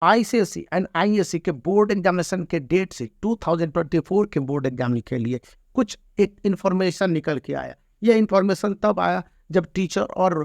ICSE and ISC के board examination के date से 2024 के बोर्ड एग्जाम के लिए कुछ एक इंफॉर्मेशन निकल के आया। यह इंफॉर्मेशन तब आया जब टीचर और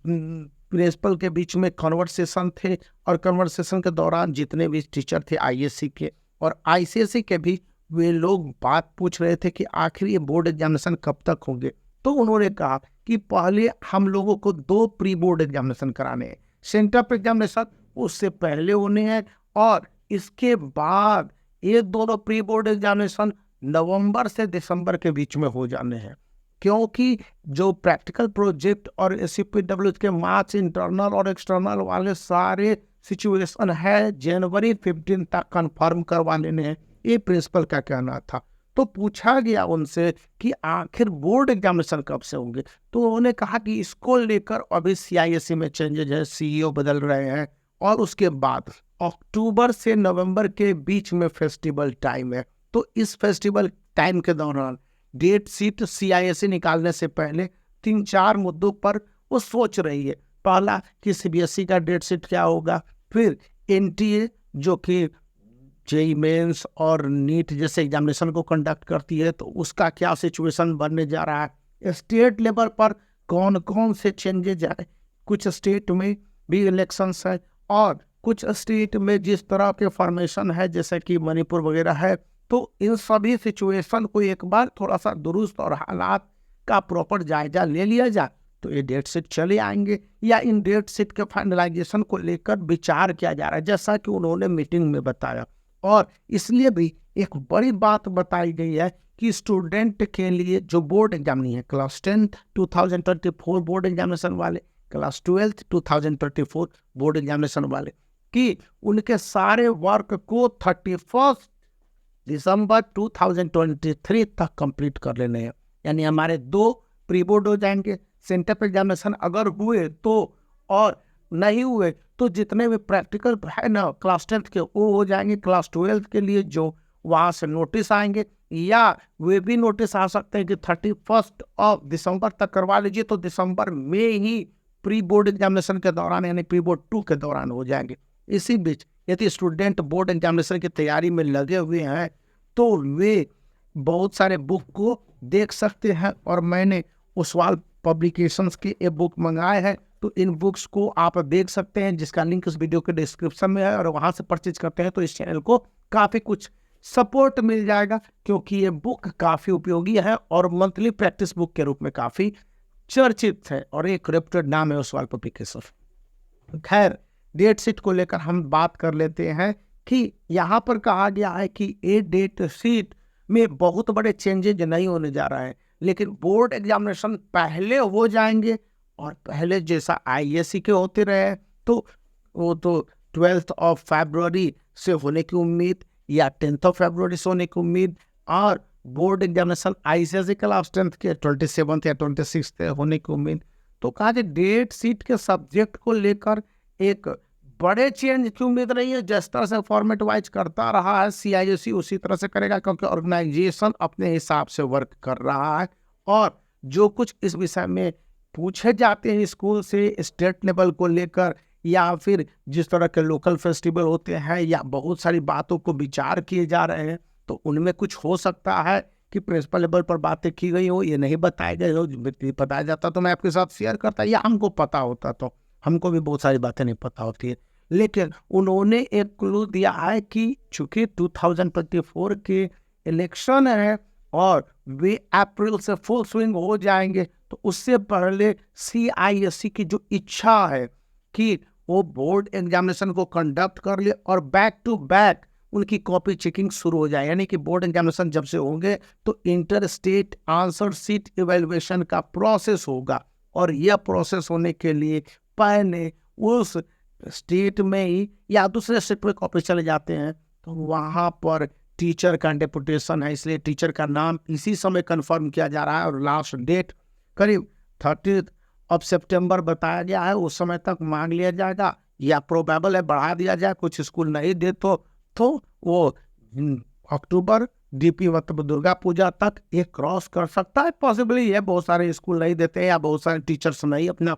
प्रिंसिपल के बीच में कन्वर्सेशन थे, और कन्वर्सेशन के दौरान जितने भी टीचर थे आईएससी के और आईसीएसई के भी, वे लोग बात पूछ रहे थे कि आखिर ये बोर्ड एग्जामिनेशन कब तक होंगे। तो उन्होंने कहा कि पहले हम लोगों को 2 प्री बोर्ड एग्जामिनेशन कराने हैं, सेंटर पर एग्जामिनेशन उससे पहले होने हैं, और इसके बाद ये दोनों प्री बोर्ड एग्जामिनेशन नवंबर से दिसंबर के बीच में हो जाने हैं, क्योंकि जो प्रैक्टिकल प्रोजेक्ट और एससीपीडब्ल्यू के मार्क्स इंटरनल और एक्सटर्नल वाले सारे सिचुएशन है जनवरी 15 तक कंफर्म करवा लेने हैं, ये प्रिंसिपल का कहना था। तो पूछा गया उनसे कि आखिर बोर्ड एग्जामिनेशन कब से होंगे, तो उन्होंने कहा कि इसको लेकर अभी सीआईएससी में चेंजेज है, सीईओ बदल रहे हैं, और उसके बाद अक्टूबर से नवंबर के बीच में फेस्टिवल टाइम है। तो इस फेस्टिवल टाइम के दौरान डेट शीट सीआईएससी निकालने से पहले 3-4 मुद्दों पर वो सोच रही है। पहला कि सीबीएसई का डेट शीट क्या होगा, फिर एनटीए जो कि जेईई मेंस और नीट जैसे एग्जामिनेशन को कंडक्ट करती है, तो उसका क्या सिचुएशन बनने जा रहा है, स्टेट लेवल पर कौन कौन से चेंजेज आए, कुछ स्टेट में भी इलेक्शंस है और कुछ स्टेट में जिस तरह के फॉर्मेशन है जैसे कि मणिपुर वगैरह है, तो इन सभी सिचुएशन को एक बार थोड़ा सा दुरुस्त और हालात का प्रॉपर जायजा ले लिया जाए तो ये डेट शीट चले आएंगे, या इन डेट शीट के फाइनलाइजेशन को लेकर विचार किया जा रहा है जैसा कि उन्होंने मीटिंग में बताया। और इसलिए भी एक बड़ी बात बताई गई है कि स्टूडेंट के लिए जो बोर्ड एग्जाम नहीं है, क्लास 10 2024 बोर्ड एग्जामिनेशन वाले, क्लास 12 2024 बोर्ड एग्जामिनेशन वाले, कि उनके सारे वर्क को 31 दिसंबर 2023 तक कंप्लीट कर लेने हैं। यानी हमारे 2 प्री बोर्ड हो जाएंगे, सेंटर पर एग्जामिनेशन अगर हुए तो, और नहीं हुए तो जितने भी प्रैक्टिकल है ना क्लास 10 के वो हो जाएंगे। क्लास 12 के लिए जो वहाँ से नोटिस आएंगे, या वे भी नोटिस आ सकते हैं कि 31 दिसंबर तक करवा लीजिए, तो दिसंबर में ही प्री बोर्ड एग्जामिनेशन के दौरान यानी प्री बोर्ड 2 के दौरान हो जाएंगे। इसी बीच यदि स्टूडेंट बोर्ड एग्जामिनेशन की तैयारी में लगे हुए हैं तो वे बहुत सारे बुक को देख सकते हैं, और मैंने ओसवाल पब्लिकेशंस के ये बुक मंगाए हैं, तो इन बुक्स को आप देख सकते हैं जिसका लिंक इस वीडियो के डिस्क्रिप्शन में है, और वहां से परचेज करते हैं तो इस चैनल को काफ़ी कुछ सपोर्ट मिल जाएगा, क्योंकि ये बुक काफ़ी उपयोगी है और मंथली प्रैक्टिस बुक के रूप में काफ़ी चर्चित है, और एक रेप्यूटेड नाम है ओसवाल पब्लिकेशन। खैर, डेट शीट को लेकर हम बात कर लेते हैं कि यहाँ पर कहा गया है कि ये डेट शीट में बहुत बड़े चेंजेज नहीं होने जा रहा है, लेकिन बोर्ड एग्जामिनेशन पहले हो जाएंगे, और पहले जैसा आईएससी के होते रहे तो वो तो 12 फरवरी से होने की उम्मीद, या 10 फरवरी से होने की उम्मीद, और बोर्ड एग्जामिनेशन आईसीएसई क्लास 10 के 27 या 26 होने की उम्मीद। तो कहा कि डेट शीट के सब्जेक्ट को लेकर एक बड़े चेंज की उम्मीद नहीं है। जिस तरह से फॉर्मेट वाइज करता रहा है सीआईएससी उसी तरह से करेगा, क्योंकि ऑर्गेनाइजेशन अपने हिसाब से वर्क कर रहा है, और जो कुछ इस विषय में पूछे जाते हैं स्कूल से स्टेट लेवल को लेकर, या फिर जिस तरह के लोकल फेस्टिवल होते हैं, या बहुत सारी बातों को विचार किए जा रहे हैं, तो उनमें कुछ हो सकता है कि प्रिंसिपल लेवल पर बातें की गई हो, ये नहीं बताया गए हो। बताया जाता तो मैं आपके साथ शेयर करता, या हमको पता होता तो, हमको भी बहुत सारी बातें नहीं पता होती है, लेकिन उन्होंने एक क्लू दिया है कि चूंकि 2024 के इलेक्शन है और वे अप्रैल से फुल स्विंग हो जाएंगे, तो उससे पहले सीआईएससी की जो इच्छा है कि वो बोर्ड एग्जामिनेशन को कंडक्ट कर ले और बैक टू बैक उनकी कॉपी चेकिंग शुरू हो जाए। यानी कि बोर्ड एग्जामिनेशन जब से होंगे तो inter state answer sheet evaluation का प्रोसेस होगा, और यह प्रोसेस होने के लिए पहले उस स्टेट में ही या दूसरे स्टेट पर कॉपी चले जाते हैं, तो वहाँ पर टीचर का डेपुटेशन है, इसलिए टीचर का नाम इसी समय कंफर्म किया जा रहा है, और लास्ट डेट करीब 30 सितंबर बताया गया है। उस समय तक मांग लिया जाएगा, या प्रोबेबल है बढ़ा दिया जाए, कुछ स्कूल नहीं दे तो वो अक्टूबर डीपी मतलब दुर्गा पूजा तक ये क्रॉस कर सकता है। पॉसिबली है बहुत सारे स्कूल नहीं देते हैं, या बहुत सारे टीचर्स नहीं अपना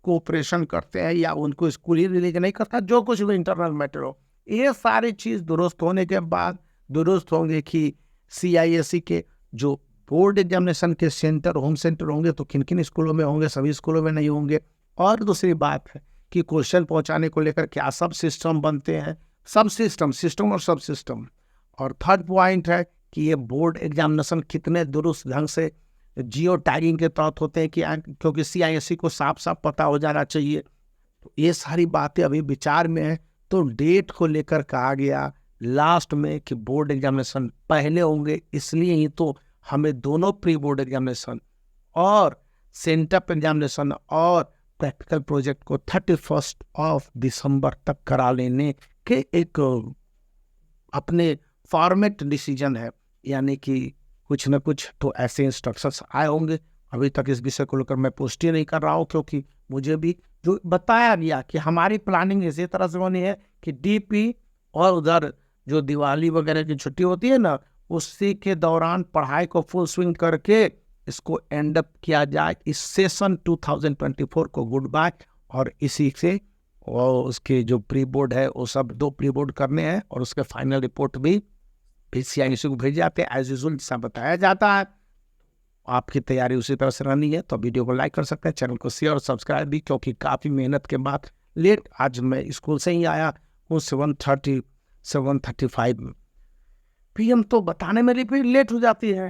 कोऑपरेशन करते हैं या उनको स्कूल ही रिलीज नहीं करता, जो कुछ भी इंटरनल मैटर हो, ये सारी चीज़ दुरुस्त होने के बाद दुरुस्त होंगे कि CISE के जो बोर्ड एग्जामिनेशन के सेंटर, होम सेंटर होंगे तो किन किन स्कूलों में होंगे, सभी स्कूलों में नहीं होंगे। और दूसरी बात है कि क्वेश्चन पहुंचाने को लेकर क्या सब सिस्टम बनते हैं, सब सिस्टम और सब सिस्टम। और थर्ड पॉइंट है कि ये बोर्ड एग्जामिनेशन कितने दुरुस्त ढंग से जियो टैगिंग के तहत होते हैं कि क्योंकि CISE को साफ साफ पता हो जाना चाहिए। तो ये सारी बातें अभी विचार में है। तो डेट को लेकर कहा गया लास्ट में कि बोर्ड एग्जामिनेशन पहले होंगे, इसलिए ही तो हमें दोनों प्री बोर्ड एग्जामिनेशन और सेंटअप एग्जामिनेशन और प्रैक्टिकल प्रोजेक्ट को 31 दिसंबर तक करा लेने के एक अपने फॉर्मेट डिसीजन है। यानी कि कुछ न कुछ तो ऐसे इंस्ट्रक्शंस आए होंगे। अभी तक इस विषय को लेकर मैं पुष्टि नहीं कर रहा हूँ, क्योंकि मुझे भी जो बताया गया कि हमारी प्लानिंग इसी तरह से होनी है कि DP और उधर जो दिवाली वगैरह की छुट्टी होती है ना, उसी के दौरान पढ़ाई को फुल स्विंग करके इसको एंड अप किया जाए। इस सेशन 2024 को गुड बाय, और इसी से और उसके जो प्री बोर्ड है वो सब 2 प्री बोर्ड करने हैं और उसके फाइनल रिपोर्ट भी CISE को भेजे जाते हैं एज यूजुअल, जैसा बताया जाता है। आपकी तैयारी उसी तरह से रहनी है तो वीडियो को लाइक कर सकते हैं, चैनल को शेयर और सब्सक्राइब भी, क्योंकि काफ़ी मेहनत के बाद लेट आज मैं स्कूल से ही आया हूँ 7:35 PM, तो बताने में भी लेट हो जाती है।